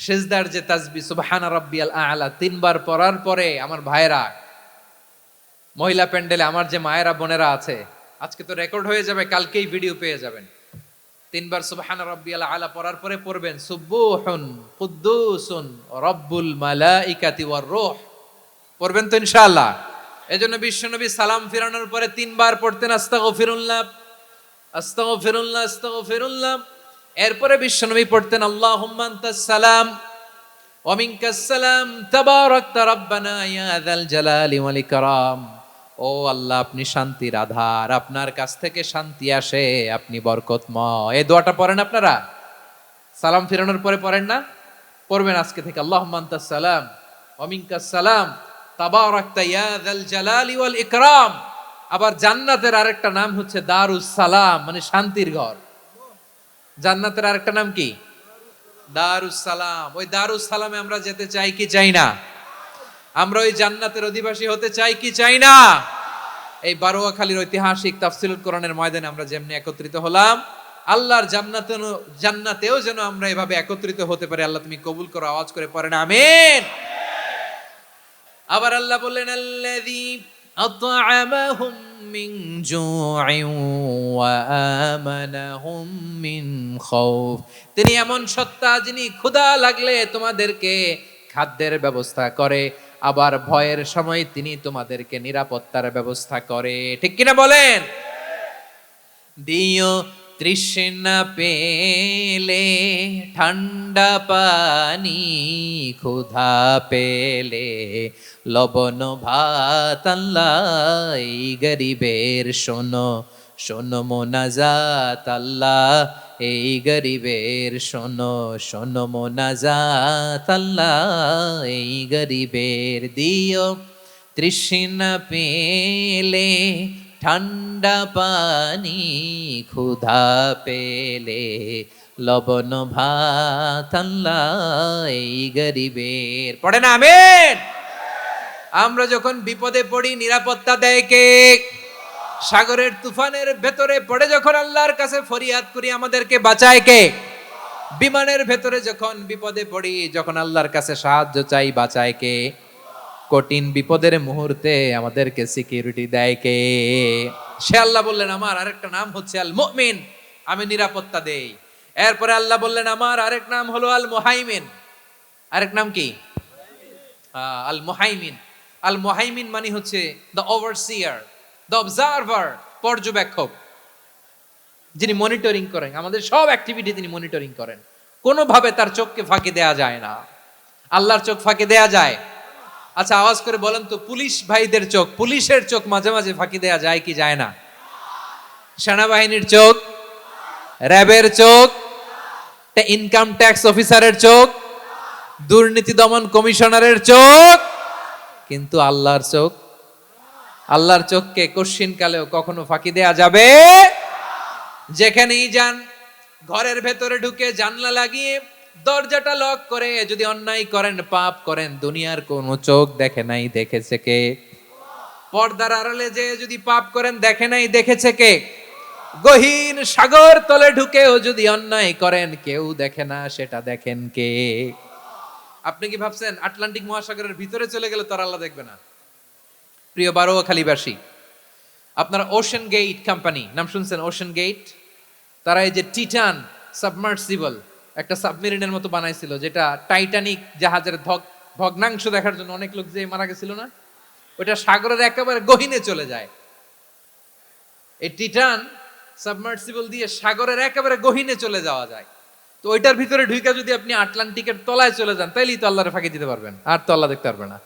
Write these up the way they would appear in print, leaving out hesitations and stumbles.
সিজদার যে তাসবিহ সুবহান রাব্বিয়াল আ'লা তিনবার পড়ার পরে আমার ভাইরা, মহিলা প্যান্ডেলে আমার যে মায়েরা বোনেরা আছে, আজকে তো রেকর্ড হয়ে যাবে, কালকেই ভিডিও পেয়ে যাবেন। তিনবার সুবহান রাব্বিয়াল আ'লা পড়ার পরে পড়বেন সুবুহুন কুদ্দুসুন রব্বুল মালাইকাতি ওয়ার রূহ। পড়বেন তো ইনশাআল্লাহ। এজন্য বিশ্বনবী সালাম ফিরানোর পরে তিনবার পড়তেন আস্তাগফিরুল্লাহ আস্তাগফিরুল্লাহ আস্তাগফিরুল্লাহ। এরপরে বিশ্বনবী পড়তেন আল্লাহুম্মা আনতাস সালাম ওয়া মিনকাস সালাম তাবারাকতা রাব্বানা ইয়া যাল জালালি ওয়াল ইকরাম। ও আল্লাহ, আপনি শান্তির আধার, আপনার কাছ থেকে শান্তি আসে, আপনি বরকতময়। এই দোয়াটা পড়েন আপনারা? সালাম ফিরানোর পরে পড়েন না? পড়বেন আজকে থেকে আল্লাহুম্মা আনতাস সালাম ওয়া মিনকাস সালাম তাবারাকতা ইয়া যাল জালালি ওয়াল ইকরাম। আবার জান্নাতের আরেকটা নাম হচ্ছে দারুস সালাম, মানে শান্তির ঘর। জান্নাতের আরেকটা নাম কি? দারুস সালাম। ওই দারুস সালামে আমরা যেতে চাই কি চাই না? আমরা ওই জান্নাতের অধিবাসী হতে চাই কি চাই না? এই বারোয়াখালীর ঐতিহাসিক তাফসীরুল কোরআনের ময়দানে আমরা যেমনি একত্রিত হলাম, আল্লাহর জান্নাতেও যেন আমরা এভাবে একত্রিত হতে পারি। আল্লাহ তুমি কবুল করো। আওয়াজ করে পড়েন আমিন। আবার আল্লাহ বললেন আল্লাযী আত'আমাহুম মিন জু'ইন ওয়া আমানাহুম মিন খাউফ। তিনি এমন সত্তা যিনি ক্ষুধা লাগলে তোমাদেরকে খাদ্যের ব্যবস্থা করে, আবার ভয়ের সময় তিনি তোমাদেরকে নিরাপত্তার ব্যবস্থা করে। ঠিক কিনা বলেন? দিও তৃষ্ণা পেলে ঠান্ডা পানি, ক্ষুধা পেলে লবণ ভাত। আল্লাহ এই গরিবের শোনো শোনো মোনাজাত। আল্লাহ এই গরিবের শোনো শোনো মোনাজাত। আল্লাহ এই গরিবের দিও তৃষ্ণা পেলে ঠান্ডা পানি, ক্ষুধা পেলে লবণ ভাত। আল্লাহ এই গরিবের। পড়ে না আমিন। আমরা যখন বিপদে পড়ি নিরাপত্তা দেয় কে? সাগরের তুফানের ভেতরে পড়ে যখন আল্লাহর কাছে ফরিয়াদ করি আমাদেরকে বাঁচায় কে? বিমানের ভেতরে যখন বিপদে পড়ি, যখন আল্লাহর কাছে সাহায্য চাই, বাঁচায় কে? কঠিন বিপদের মুহূর্তে আমাদেরকে সিকিউরিটি দেয় কে? সে আল্লাহ বললেন আমার আরেকটা নাম হচ্ছে আল মুমিন, আমি নিরাপত্তা দেই। এরপরে আল্লাহ বললেন আমার আরেক নাম হলো আল মুহাইমিন। আরেক নাম কি? আল মুহাইমিন। আল মুহাইমিন মানে হচ্ছে দ্য ওভারসিয়ার, দ্য অবজারভার, পর্যবেক্ষক, যিনি মনিটরিং করেন আমাদের সব অ্যাক্টিভিটি, তিনি মনিটরিং করেন। কোনোভাবে তার চোখকে ফাঁকি দেয়া যায় না। আল্লাহর চোখ ফাঁকি দেয়া যায়? আচ্ছা আওয়াজ করে বলেন তো, পুলিশ ভাইদের চোখ, পুলিশের চোখ মাঝে মাঝে ফাঁকি দেয়া যায় কি যায় না? সেনাবাহিনীর চোখ, র্যাবের চোখ, ইনকাম ট্যাক্স অফিসারের চোখ, দুর্নীতি দমন কমিশনারের চোখ, কিন্তু আল্লাহর চোখ? আল্লাহর চোখকে কশ্চিন কালেও কখনো ফাঁকি দেয়া যাবে? যেখানেই যান, ঘরের ভেতরে ঢুকে জানলা লাগিয়ে দরজাটা লক করে যদি অন্যায় করেন, পাপ করেন, দুনিয়ার কোনো চোখ দেখে নাই, দেখেছে কে? পর্দার আড়ালে যে যদি পাপ করেন, দেখে নাই, দেখেছে কে? গহীন সাগর তলে ঢুকেও যদি অন্যায় করেন, কেউ দেখে না, সেটা দেখেন কে? আপনি কি ভাবছেন আটলান্টিক মহাসাগরের ভিতরে চলে গেলে তার আল্লাহ দেখবে না? প্রিয় বারোয়াখালীবাসী, আপনারা ওশেন গেট কোম্পানি নাম শুনছেন? ওশেন গেট, তারা এই যে টিটান সাবমার্সিবল একটা সাবমেরিনের মতো বানাইছিল, যেটা টাইটানিক জাহাজের ভগ্নাংশ দেখার জন্য অনেক লোক যে মারা গেছিল না, ওটা সাগরের একেবারে গহীনে চলে যায়। এই টিটান সাবমার্সিবল দিয়ে সাগরের একেবারে গহীনে চলে যাওয়া যায়। তো ওইটার ভিতরে ঢুকে যদি আপনি আটলান্টিকের তলায় চলে যান, তাইলেই তো আল্লাহরে ফাঁকি দিতে পারবেন, আর তো আল্লাহ দেখতে পারবে না।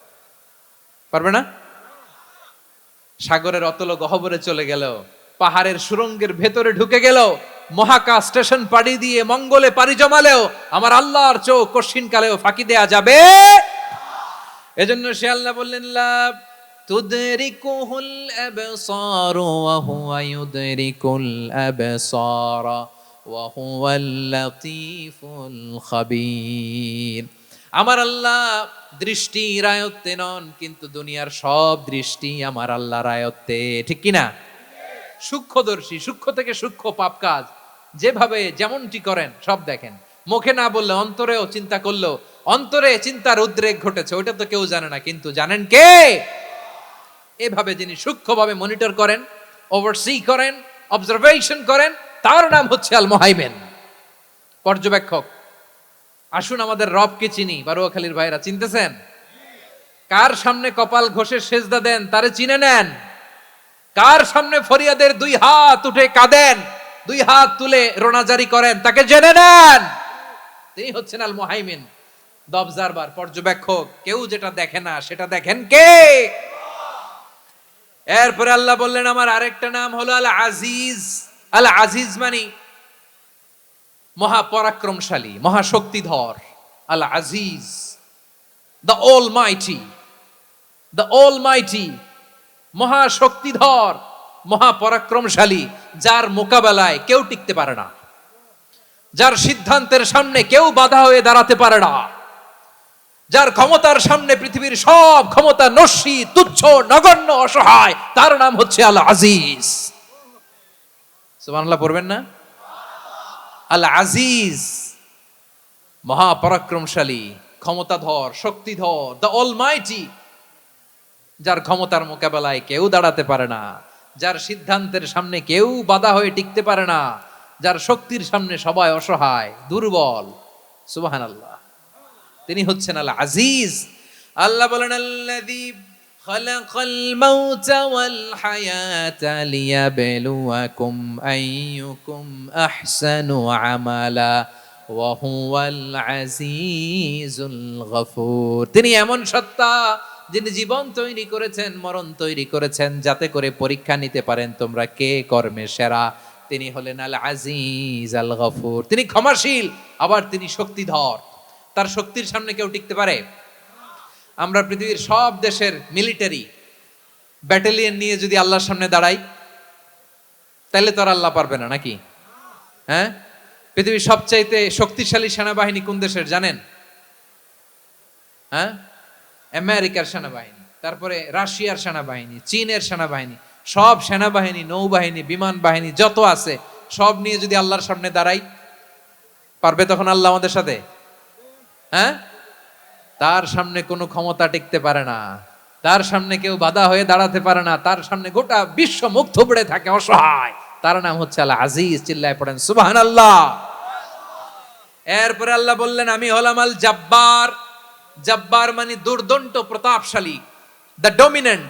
পারবে না? সাগরের অতল গহ্বরে চলে গেল, পাহাড়ের সুরঙ্গের ভেতরে ঢুকে গেল, মহাকাশ স্টেশন পাড়ি দিয়ে মঙ্গলে পাড়ি জমালেও আমার আল্লাহর চোখ কশ্চিন কালেও ফাঁকি দেয়া যাবে? এজন্য সে আল্লাহ বললেন লা তুদরিকুহুল আবসার ওয়া হুয়া ইউদরিকুল আবসার ওয়া হুয়াল লাতীফুল খাবীর। আমার আল্লাহ দৃষ্টির আয়ত্তে নন, কিন্তু দুনিয়ার সব দৃষ্টি আমার আল্লাহর আয়ত্তে। ঠিক কিনা? সূক্ষ্মদর্শী, সূক্ষ্ম থেকে সূক্ষ্ম পাপ কাজ যেভাবে যেমনটি করেন সব দেখেন। মুখে না বললে অন্তরেও চিন্তা করলেও অন্তরে চিন্তার উদ্রেক ঘটেছে, ওইটা তো কেউ জানে না, কিন্তু জানেন কে? এভাবে যিনি সূক্ষ্মভাবে মনিটর করেন, ওভারসি করেন, অবজারভেশন করেন, তার নাম হচ্ছে আল মুহাইমিন, পর্যবেক্ষক। আসুন আমাদের রবকে চিনি। বারুয়াখালীর ভাইরা চিনতেছেন? কার সামনে কপাল ঘষে সেজদা দেন তারে চিনে নেন। কার সামনে ফরিয়াদের দুই হাত উঠে কাঁদেন, দুই হাত তুলে রোনাজারি করেন, তাকে জেনে নেন। তিনি হচ্ছেন আল মুহাইমিন, দ্য অবজারভার, পর্যবেক্ষক। কেউ যেটা দেখে না সেটা দেখেন কে? এরপরে আল্লাহ বললেন আমার আরেকটা নাম হলো আল আজিজ। আল আজিজ মানে মহাপরাক্রমশালী, মহাশক্তিধর। আল আজিজ, দ্য অলমাইটি, দ্য অলমাইটি, মহাশক্তিধর, মহাপরাক্রমশালী, যার মোকাবেলায় কেউ টিকতে পারে না, যার সিদ্ধান্তের সামনে কেউ বাধা হয়ে দাঁড়াতে পারে না, যার ক্ষমতার সামনে পৃথিবীর সব ক্ষমতা নস্যি, তুচ্ছ, নগণ্য, অসহায়, তার নাম হচ্ছে আল আজিজ। সুবহানাল্লাহ পড়বেন না? আল আজিজ, মহাপরাক্রমশালী, ক্ষমতাধর, শক্তিধর, দ্য অলমাইটি, যার ক্ষমতার মোকাবেলায় কেউ দাঁড়াতে পারে না, যার সিদ্ধান্তের সামনে কেউ বাধা হয়ে টিকতে পারে না, যার শক্তির সামনে সবাই অসহায়, দুর্বল। সুবহানাল্লাহ, তিনি হচ্ছেন আল আজিজ। আল্লাহ বলেন আল্লাযী খালাকাল মাউতা ওয়াল হায়াতা লিয়াবলুয়াকুম আইয়ুকুম আহসানু আমালা ওয়া হুয়াল আজিজুল গফুর। তিনি এমন সত্তা যিনি জীবন তৈরি করেছেন, মরণ তৈরি করেছেন, যাতে করে পরীক্ষা নিতে পারেন তোমরা কে কর্মে সেরা। তিনি হলেন আল আজিজ আল গফুর। তিনি ক্ষমাশীল, আবার তিনি শক্তিধর। তার শক্তির সামনে কেউ টিকতে পারে? আমরা পৃথিবীর সব দেশের মিলিটারি ব্যাটালিয়ন নিয়ে যদি আল্লাহর সামনে দাঁড়াই, তাহলে তো আর আল্লাহ পারবে না নাকি? হ্যাঁ, পৃথিবীর সবচাইতে শক্তিশালী সেনাবাহিনী কোন দেশের জানেন? হ্যাঁ, আমেরিকার সেনাবাহিনী, তারপরে রাশিয়ার সেনাবাহিনী, চীনের সেনাবাহিনী, সব সেনাবাহিনী, নৌবাহিনী, বিমান বাহিনী যত আছে সব নিয়ে যদি আল্লাহর সামনে দাঁড়াই, পারবে তখন আল্লাহ আমাদের সাথে? হ্যাঁ, তার সামনে কোনো ক্ষমতা টিকতে পারে না, তার সামনে কেউ বাধা হয়ে দাঁড়াতে পারে না, তার সামনে গোটা বিশ্ব মুখ থুবড়ে থাকে, অসহায়। তার নাম হচ্ছে আল আজিজ। চিল্লায় পড়েন সুবহানাল্লাহ। এরপরে আল্লাহ বললেন আমি হলাম আল জাব্বার। জাব্বার মানে দুর্দণ্ড, প্রতাপশালী, দ্য ডমিনেন্ট,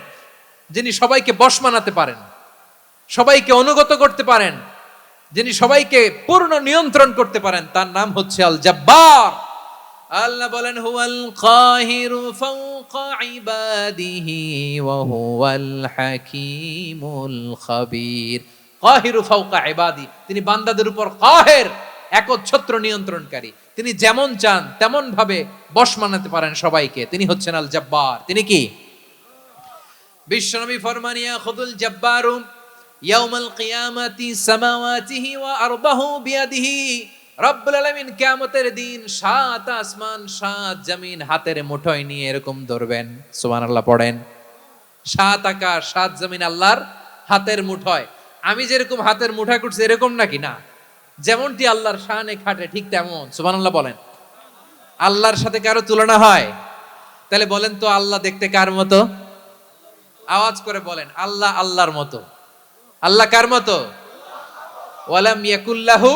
যিনি সবাইকে বশ মানাতে পারেন, সবাইকে অনুগত করতে পারেন, যিনি সবাইকে পূর্ণ নিয়ন্ত্রণ করতে পারেন, তার নাম হচ্ছে আল জাব্বার। আল্লাহ বলেন হুয়াল কাহিরু ফাওকা ইবাদিহি ওয়া হুয়াল হাকীমুল খাবীর। কাহিরু ফাওকা ইবাদি, তিনি বান্দাদের উপর কাহের, একচ্ছত্র নিয়ন্ত্রণকারী। তিনি যেমন চান তেমন ভাবে বশ মানাতে পারেন সবাইকে। তিনি হচ্ছেন আল জাব্বার। তিনি কি? বিশ্বনবী ফরমান ইয়াখুদুল জাব্বারু ইয়াউমাল কিয়ামাতি সামাওয়াতিহি ওয়া আরদাহু বিয়াদিহি। রব্বুল আলামিন কিয়ামতের দিন সাত আসমান সাত জমিন হাতের মুঠোয় নিয়ে এরকম ধরবেন। সুবহানাল্লাহ পড়েন। সাত আকাশ সাত জমিন আল্লাহর হাতের মুঠোয়। আমি যেরকম হাতের মুঠোয় করছি এরকম নাকি? না, যেমনটি আল্লাহর শানে খাটে ঠিক তেমন। সুবহানাল্লাহ বলেন। আল্লাহর সাথে কারো তুলনা হয়? তাহলে বলেন তো আল্লাহ দেখতে কার মতো? আওয়াজ করে বলেন আল্লাহ আল্লাহর মতো। আল্লাহ কার মতো? ওয়ালাম ইয়াকুল্লাহু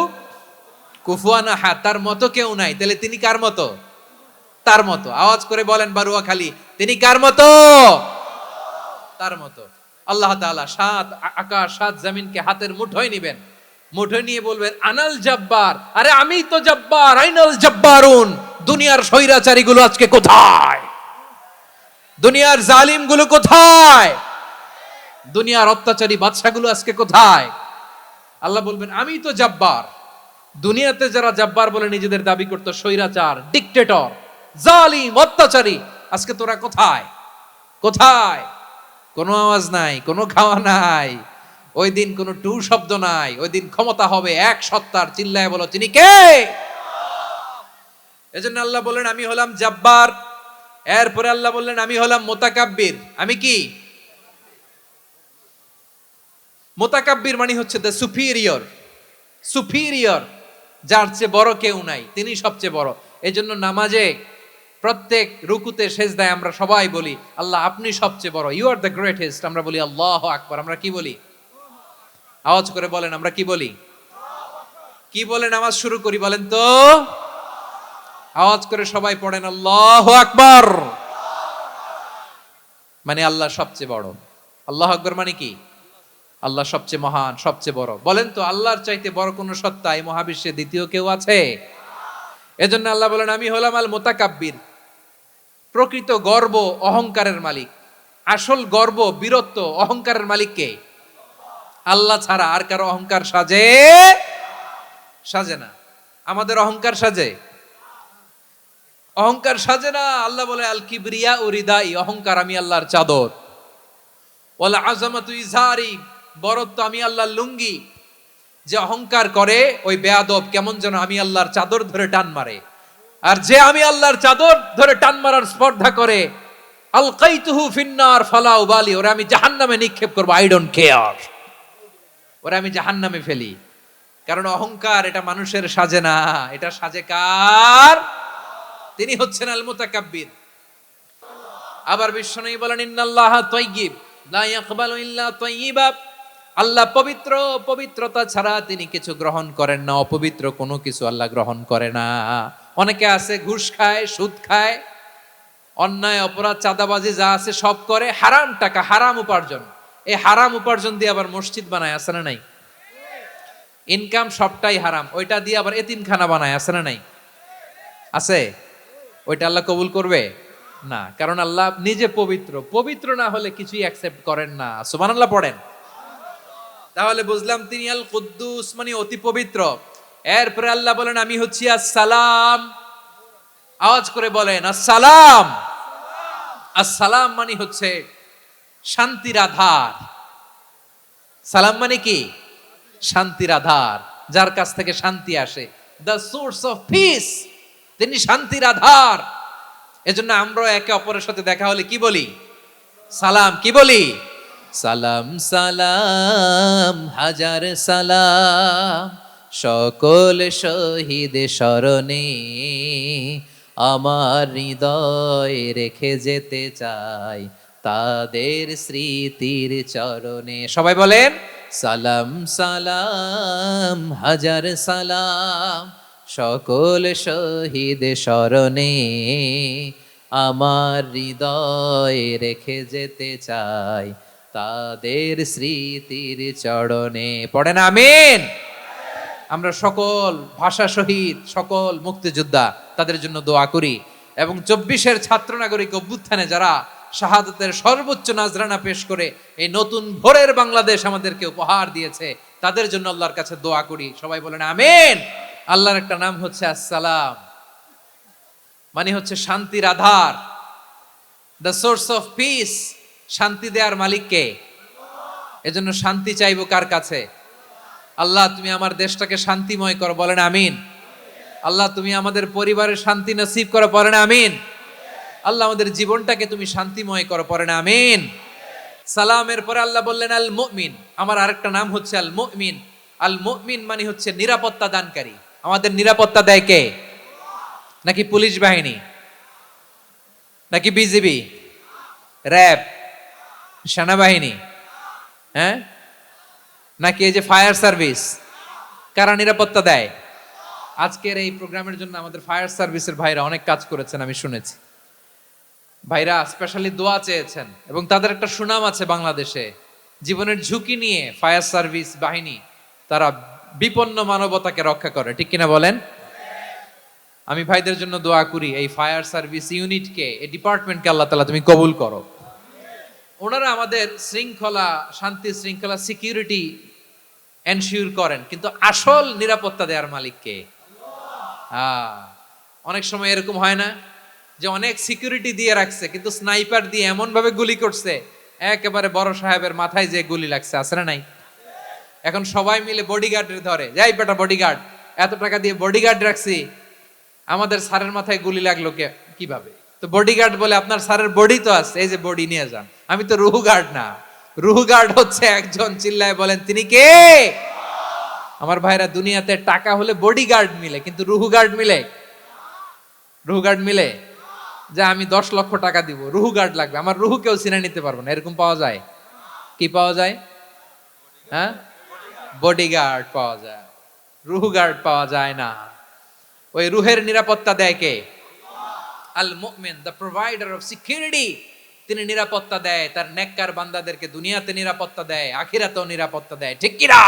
কুফুয়ান আহাদ, তার মতো কেউ নাই। তাহলে তিনি কার মতো? তার মতো। আওয়াজ করে বলেন বারুয়াখালী, তিনি কার মতো? তার মতো। আল্লাহ তাআলা সাত আকাশ সাত জমিনকে হাতের মুঠোয় নিবেন, মুঠোয় নিয়ে বলবেন আনাল জাব্বার। আরে আমি তো জাব্বার, আইনাল জাব্বারুন। দুনিয়ার স্বৈরাচারী গুলো আজকে কোথায়? দুনিয়ার জালিম গুলো কোথায়? দুনিয়ার অত্যাচারী বাদশাগুলো আজকে কোথায়? আল্লাহ বলবেন আমি তো জাব্বার। দুনিয়াতে যারা জাব্বার বলে নিজেদের দাবি করতো, স্বৈরাচার, ডিক্টেটর, জালিম, অত্যাচারী, আজকে তোরা কোথায়? কোথায়? কোনো আওয়াজ নাই, কোনো খাওয়া নাই, ওই দিন কোনো টু শব্দ নাই। ওই দিন ক্ষমতা হবে এক সত্তার। চিল্লায় বলো তিনি কে? এজন্য আল্লাহ বললেন আমি হলাম জাব্বার। এরপরে আল্লাহ বললেন আমি হলাম মুতাকাব্বির। আমি কি? মুতাকাব্বির মানে হচ্ছে দ্য সুপিরিয়র। সুপিরিয়র যার চেয়ে বড় কেউ নাই, তিনি সবচেয়ে বড়। এই জন্য নামাজে প্রত্যেক রুকুতে সেজদায় আমরা সবাই বলি আল্লাহ আপনি সবচেয়ে বড়, ইউ আর দ্য গ্রেটেস্ট। আমরা বলি আল্লাহু আকবার। আমরা কি বলি? আওয়াজ করে বলেন, আমরা কি বলি? কি বলে নামাজ শুরু করি বলেন তো? আওয়াজ করে সবাই পড়েন আল্লাহু আকবার। মানে আল্লাহ সবচেয়ে বড়। আল্লাহু আকবার মানে কি? আল্লাহ সবচেয়ে মহান, সবচেয়ে বড়। বলেন তো আল্লাহর চাইতে বড় কোন সত্তা এই মহাবিশ্বে দ্বিতীয় কেউ আছে? এজন্য আল্লাহ বলেন আমি হলাম আল মুতাকাব্বির, প্রকৃত গর্ব অহংকারের মালিক। আসল গর্ব, বীরত্ব, অহংকারের মালিক কে? আল্লাহ ছাড়া আর কারো অহংকার সাজে? সাজে না। আমাদের অহংকার সাজে? অহংকার সাজে না। আল্লাহ বলে আল কিবরিয়া উরিদাই, অহংকার আমি আল্লাহর চাদর। ওয়ালা আযামাতু ইজারি, বড়ত্ব আমি আল্লাহর লুঙ্গি। যে অহংকার করে ওই বেয়াদব কেমন যেন আমি আল্লাহর চাদর ধরে টান মারে। আর যে আমি আল্লাহর চাদর ধরে টান মারার স্পর্ধা করে আলকাইতুহু ফিন্নার ফালা উবালি, ওরে আমি জাহান্নামে নিক্ষেপ করব, আই ডোন্ট কেয়ার, ওরে আমি জাহান্নামে ফেলি। কারণ অহংকার এটা মানুষের সাজে না, এটা সাজে কার? তিনি হচ্ছেন আল মুতাকাব্বির। আবার বিশ্বনবী বলেন ইন্নাল্লাহা তাইয়্যিব লা ইয়াকবালু ইল্লা তাইয়্যিবা, আল্লাহ পবিত্র, পবিত্রতা ছাড়া তিনি কিছু গ্রহণ করেন না, অপবিত্র কোনো কিছু আল্লাহ গ্রহণ করে না। অনেকে আছে ঘুষ খায়, সুদ খায়, অন্যায় অপরাধ চাঁদাবাজি যা আছে সব করে, হারাম টাকা, হারাম উপার্জন। এই হারাম উপার্জন দিয়ে আবার মসজিদ বানায়, আছে না নাই? ইনকাম সবটাই হারাম, ওইটা দিয়ে আবার এতিমখানা বানায়, আছে না নাই? আছে। ওইটা আল্লাহ কবুল করবে না, কারণ আল্লাহ নিজে পবিত্র। পবিত্র না হলে কিছুই অ্যাকসেপ্ট করেন না। সুবহানাল্লাহ পড়েন। তাহলে বুঝলাম তিনি আল কুদ্দুস মানে অতি পবিত্র। এরপরে আল্লাহ বলেন আমি হচ্ছি আসসালাম। আওয়াজ করে বলেন আসসালাম। আসসালাম মানে হচ্ছে শান্তির আধার। সালাম মানে কি? শান্তির আধার, যার কাছ থেকে শান্তি আসে। দ্য সোর্স অফ পিস, তিনি শান্তির আধার। এজন্য আমরা একে অপরের সাথে দেখা হলে কি বলি? সালাম। কি বলি? সালাম সালাম হাজার সালাম, সকল শহীদ স্মরণে আমার হৃদয় রেখে যেতে চাই তাদের স্মৃতির চরণে। সবাই বলেন সালাম সালাম হাজার সালাম, সকল শহীদ স্মরণে আমার হৃদয় রেখে যেতে চাই তাদের স্মৃতির চরণে। পড়েন আমিন। আমরা সকল ভাষা শহীদ, সকল মুক্তিযোদ্ধা তাদের জন্য দোয়া করি, এবং 24-এর ছাত্র নাগরিক অভ্যুত্থানে যারা শাহাদাতের সর্বোচ্চ নাজরানা পেশ করে এই নতুন ভোরের বাংলাদেশ আমাদেরকে উপহার দিয়েছে, তাদের জন্য আল্লাহর কাছে দোয়া করি। সবাই বলেন আমিন। আল্লাহর একটা নাম হচ্ছে আসসালাম, মানে হচ্ছে শান্তির আধার, দ্য সোর্স অফ পিস। শান্তি দেওয়ার মালিক কে? এজন্য শান্তি চাইবো কার কাছে? আল্লাহ তুমি আমার দেশটাকে শান্তিময় করো, বলেন আমিন। আল্লাহ তুমি আমাদের পরিবারের শান্তি নসিব করো, বলেন আমিন। আল্লাহ আমাদের জীবনটাকে তুমি শান্তিময় করো, পড়েন আমিন। সালামের পরে আল্লাহ বললেন আল মুমিন। আমার আরেকটা নাম হচ্ছে আল মুমিন। আল মুমিন মানে হচ্ছে নিরাপত্তা দানকারী। আমাদের নিরাপত্তা দেয় কে? নাকি পুলিশ বাহিনী, নাকি বিজিবি, র্যাব, সেনাবাহিনী, হ্যাঁ, নাকি এই যে ফায়ার সার্ভিস? কারা নিরাপত্তা দেয়? আজকের এই প্রোগ্রামের জন্য আমাদের ফায়ার সার্ভিসের ভাইরা অনেক কাজ করেছেন, আমি শুনেছি। ভাইরা স্পেশালি দোয়া চেয়েছেন, এবং তাদের একটা সুনাম আছে বাংলাদেশে। জীবনের ঝুঁকি নিয়ে ফায়ার সার্ভিস বাহিনী তারা বিপন্ন মানবতাকে রক্ষা করে, ঠিক কিনা বলেন? আমি ভাইদের জন্য দোয়া করি, এই ফায়ার সার্ভিস ইউনিটকে, এই ডিপার্টমেন্টকে আল্লাহ তাআলা তুমি কবুল করো। ওনারা আমাদের শৃঙ্খলা, শান্তি শৃঙ্খলা, সিকিউরিটি এনশিওর করেন, কিন্তু আসল নিরাপত্তা দেওয়ার মালিক কে? অনেক সময় এরকম হয় না যে অনেক সিকিউরিটি দিয়ে রাখছে, কিন্তু স্নাইপার দিয়ে এমন ভাবে গুলি করছে একেবারে বড় সাহেবের মাথায় যে গুলি লাগছে, আছে না নাই? এখন সবাই মিলে বডিগার্ডের ধরে, যাই বেটা বডিগার্ড, এত টাকা দিয়ে বডিগার্ড রাখছি, আমাদের স্যারের মাথায় গুলি লাগলো কিভাবে? তো বডিগার্ড বলে আপনার স্যারের বডি তো আছে, এই যে বডি নিয়ে যান। আমি তো রুহু গার্ড না, রুহু গার্ড হচ্ছে একজন, চিল্লায় বলেন তিনি কে? আমার ভাইরা, দুনিয়াতে টাকা হলে বডিগার্ড মিলে, কিন্তু রুহু গার্ড মিলে? রুহু গার্ড মিলে? যে আমি 10 লক্ষ টাকা দিব, রুহু গার্ড লাগবে, আমার রুহু কেউ ছিনে নিতে পারবো না, এরকম পাওয়া যায়? কি পাওয়া যায়? হ্যাঁ, বডিগার্ড পাওয়া যায়, রুহু গার্ড পাওয়া যায় না। ওই রুহের নিরাপত্তা দেয় কে? আল মুমিন, দ্য প্রোভাইডার অফ সিকিউরিটি। তিনি নিরাপত্তা দেয় তার নেককার বান্দাদেরকে, দুনিয়াতে নিরাপত্তা দেয়, আখিরাতেও নিরাপত্তা দেয়, ঠিক কি না?